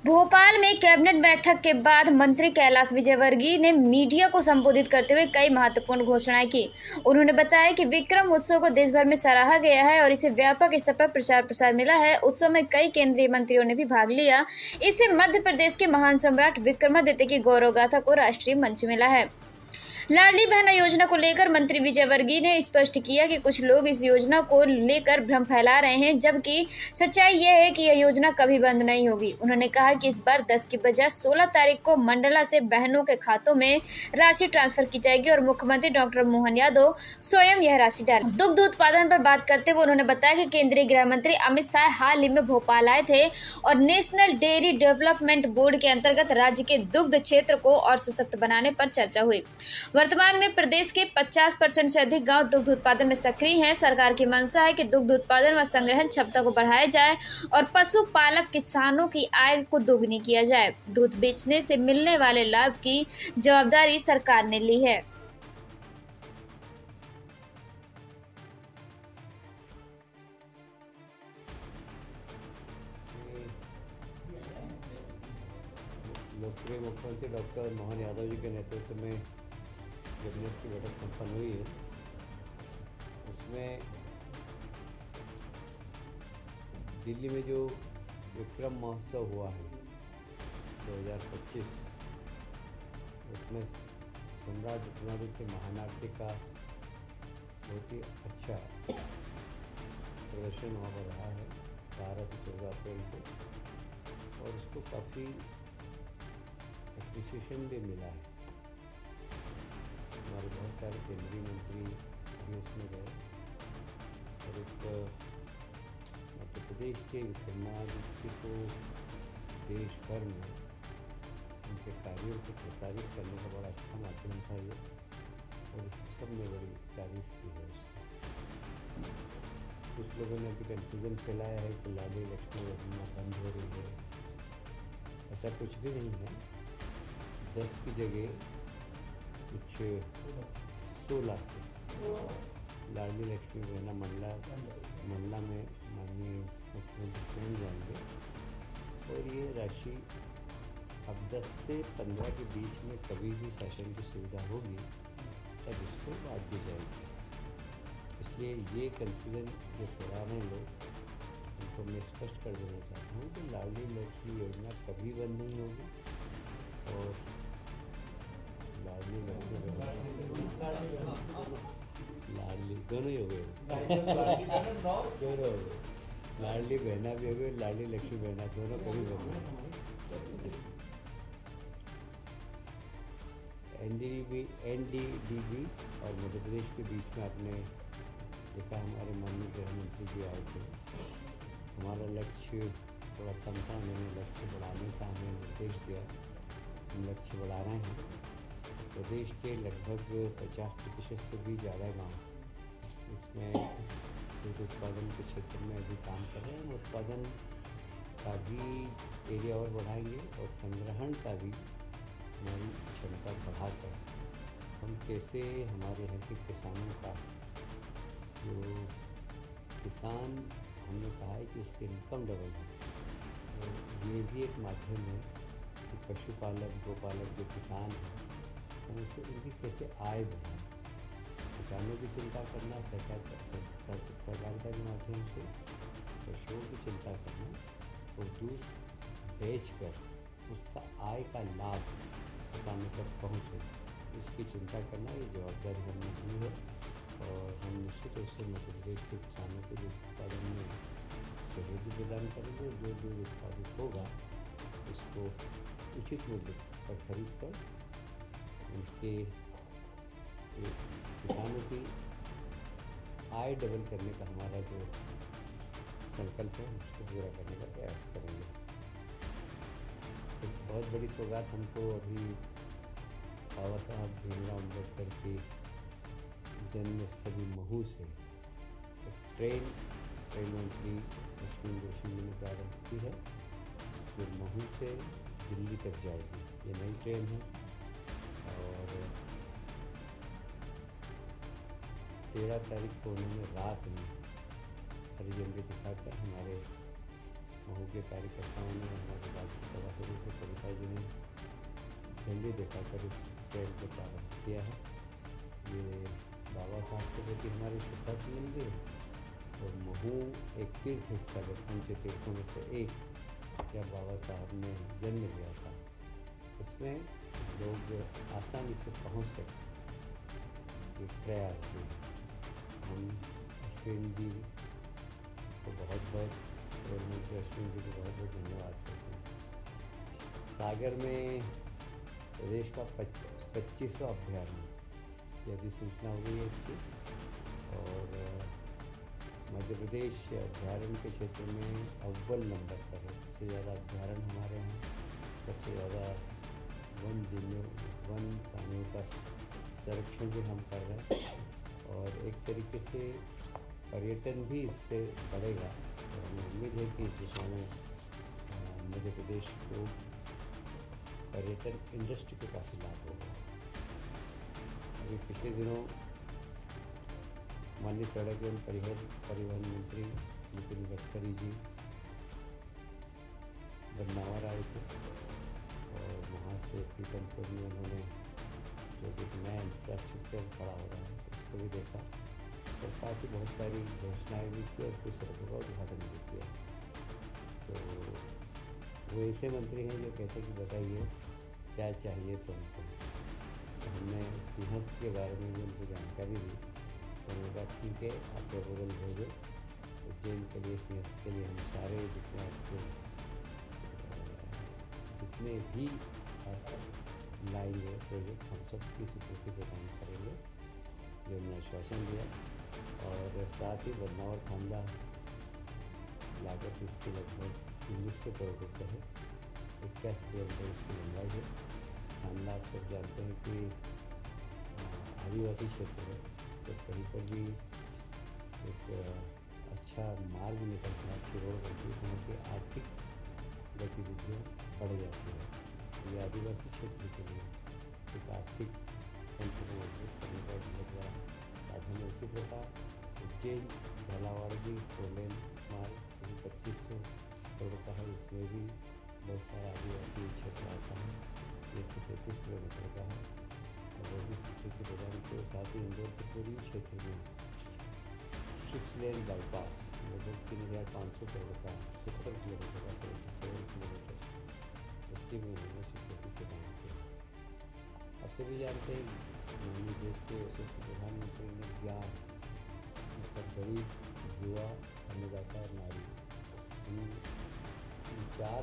भोपाल में कैबिनेट बैठक के बाद मंत्री कैलाश विजयवर्गीय ने मीडिया को संबोधित करते हुए कई महत्वपूर्ण घोषणाएं की। उन्होंने बताया कि विक्रम उत्सव को देश भर में सराहा गया है और इसे व्यापक स्तर पर प्रचार प्रसार मिला है। उत्सव में कई केंद्रीय मंत्रियों ने भी भाग लिया। इससे मध्य प्रदेश के महान सम्राट विक्रमादित्य की गौरव गाथा को राष्ट्रीय मंच मिला है। लाडली बहना योजना को लेकर मंत्री विजयवर्गीय ने स्पष्ट किया कि कुछ लोग इस योजना को लेकर भ्रम फैला रहे हैं, जबकि सच्चाई यह है कि यह योजना कभी बंद नहीं होगी। उन्होंने कहा कि इस बार 10 की बजाय 16 तारीख को मंडला से बहनों के खातों में राशि ट्रांसफर की जाएगी और मुख्यमंत्री डॉक्टर मोहन यादव स्वयं यह राशि डालेंगे। दुग्ध उत्पादन पर बात करते हुए उन्होंने बताया कि केंद्रीय गृह मंत्री अमित शाह हाल ही में भोपाल आए थे और नेशनल डेयरी डेवलपमेंट बोर्ड के अंतर्गत राज्य के दुग्ध क्षेत्र को और सशक्त बनाने पर चर्चा हुई। वर्तमान में प्रदेश के 50% से अधिक गांव दुग्ध उत्पादन में सक्रिय हैं। सरकार की मंशा है कि दुग्ध उत्पादन व संग्रहण क्षमता को बढ़ाया जाए और पशुपालक किसानों की आय को दोगुनी किया जाए। दूध बेचने से मिलने वाले लाभ की जवाबदारी सरकार ने ली है। लोकप्रिय मुख्यमंत्री डॉक्टर मोहन यादव जी के नेतृत्व में कैबिनेट की बैठक संपन्न हुई है। उसमें दिल्ली में जो विक्रम महोत्सव हुआ है 2025, उसमें सम्राट विक्रमादित्य महानाट्य का बहुत ही अच्छा प्रदर्शन वहाँ पर रहा है 12 से 14 अप्रैल को, और उसको काफ़ी एप्रिसिएशन भी मिला है। हमारे बहुत सारे केंद्रीय मंत्री भी उसमें गए और एक मध्य प्रदेश के विक्रमादित्य को देश भर में उनके कार्यों को प्रसारित करने का बड़ा अच्छा माध्यम था ये, और इसको सबने बड़ी तारीफ की है। कुछ लोगों ने अभी कन्फ्यूजन फैलाया है कि लाडली लक्ष्मी योजना बंद हो रही है। ऐसा कुछ भी नहीं है। 10 की जगह कुछ 16 से लाडली लक्ष्मी बहना मंडला में माननीय मुख्यमंत्री स्वयं जाएंगे, और ये राशि अब 10 से 15 के बीच में कभी भी शासन की सुविधा होगी तब इसको बांट दी जाएगी। इसलिए ये कन्फ्यूजन जो फैला रहे हैं लोग, उनको मैं स्पष्ट कर देना चाहता हूँ कि लाडली लक्ष्मी योजना कभी बंद नहीं होगी, और लाडली लक्ष्मी लाडली दोनों ही हो गए दोनों हो गए, लाडली बहना भी हो गई, लाडली लक्ष्मी बहना, दोनों कभी बंद। एनडीडीबी और मध्य प्रदेश के बीच में आपने देखा, हमारे माननीय गृह मंत्री जी आए थे। हमारा लक्ष्य थोड़ा कम था, उन्होंने लक्ष्य बढ़ाने का हमें निर्देश दिया। हम लक्ष्य बढ़ा रहे हैं। प्रदेश के लगभग 50% से भी ज़्यादा गांव इसमें दूध उत्पादन के क्षेत्र में अभी काम कर रहे हैं। हम उत्पादन का भी एरिया और बढ़ाएंगे और संग्रहण का भी हमारी क्षमता बढ़ाकर हम कैसे हमारे यहाँ के किसानों का जो किसान, हमने कहा है कि उसकी इनकम डबल है, तो ये भी एक माध्यम है कि पशुपालक गोपालक जो किसान हैं हम उससे उनकी कैसे आय बढ़ाएं। किसानों की चिंता करना, सहकारिता के माध्यम से पशुओं की चिंता करना, और दूध बेचकर उसका आय का लाभ किसानों तक पहुँचे, इसकी चिंता करना, ये जवाबदारी हमने ली है। और हम निश्चित रूप से मध्य प्रदेश के किसानों के दूध उत्पादन में सहयोग प्रदान करेंगे। जो दूध उत्पादित होगा उसको उचित मूल्य पर खरीद कर उनके किसानों की आय डबल करने का हमारा जो संकल्प है उसको पूरा करने का प्रयास करेंगे। एक बहुत बड़ी सौगात हमको अभी बाबा साहब भीमराव अम्बेडकर की जन्मस्थली महू से ट्रेन मंत्री लक्ष्मण जोशी जी ने प्रारंभ की है, जो महू से दिल्ली तक जाएगी। ये नई ट्रेन है और 13 तारीख को उन्होंने रात में हरी झंडी दिखाकर हमारे महू के कार्यकर्ताओं ने, हमारे राज्यसभा ने झंडे दिखाकर इस ट्रेन को प्रारंभ किया है। ये बाबा साहब के प्रति हमारी श्रद्धा संबंधी है और महू एक तीर्थ स्थल है, पंच तीर्थों में से एक, जब बाबा साहब ने जन्म लिया था। इसमें लोग आसानी से पहुंच सकें, ये प्रयास भी हम अश्विन जी को बहुत रेल मंत्री अश्विन जी को बहुत बहुत धन्यवाद करते हैं। सागर में प्रदेश का 25वां अभ्यारण्य की अधिसूचना हो गई है इसकी, और मध्य प्रदेश अभ्यारण्य के क्षेत्र में अव्वल नंबर पर है। सबसे ज़्यादा अभ्यारण्य हमारे यहाँ, सबसे ज़्यादा वन प्राणियों का संरक्षण भी हम कर रहे हैं, और एक तरीके से पर्यटन भी इससे बढ़ेगा। और हमें उम्मीद है कि इस दिशा में मध्य प्रदेश को पर्यटन इंडस्ट्री को काफ़ी लाभ होगा। अभी पिछले दिनों माननीय सड़क एवं परिवहन मंत्री नितिन गडकरी जी बदनावर आए थे, और वहाँ से पीतमपुर में उन्होंने जो एक नया इंफ्रास्ट्रक्चर खड़ा हो रहा है उसको भी देखा, और साथ ही बहुत सारी घोषणाएँ भी की और कुछ सड़कों का उद्घाटन भी किया। तो वो ऐसे मंत्री हैं जो कहते कि बताइए क्या चाहिए तुमको। तो हमने सिंहस्थ के बारे में भी उनको जानकारी दी, तो उन्होंने कहा ठीक है, आप प्रपोजल भेजो, उज्जैन के लिए, सिंहस्थ के लिए हम सारे जितने आपको जितने भी लाएंगे प्रोजेक्ट, हम सब की स्वीकृति प्रदान करेंगे, जो हमने आश्वासन दिया। और साथ ही बदनावर खांडा लागत इसकी लगभग 1900 करोड़ रुपये है, 21 किलोमीटर इसकी लंबाई है। खांडा आप सब जानते हैं कि आदिवासी क्षेत्र है, तो कहीं पर भी एक अच्छा मार्ग निकलता है, अच्छी रोड बनती है, वहाँ की आर्थिक गतिविधियाँ बढ़ जाती है। ये आदिवासी क्षेत्र के लिए एक आर्थिक तंत्र को मजबूत करने का एक बहुत बड़ा साधन है। इसी प्रकार उज्जैन झालावाड़ फोरलेन मार्ग 2500 करोड़ का है, इसमें भी बहुत सारा आदिवासी क्षेत्र आता है। 133 किलोमीटर का है, और वो भी स्वीकृति प्रदान की। साथ ही इंदौर के पूर्वी क्षेत्र में 6 लेन बाईपास लगभग 3500 करोड़ का, 70 किलोमीटर का, 77 किलोमीटर, उसकी भी उन्होंने स्वीकृति प्रदान की। आप सभी जानते हैं माननीय देश के यशस्वी प्रधानमंत्री ने ज्ञान, मतलब गरीब, युवा, अन्नदाता और नारी, इन 4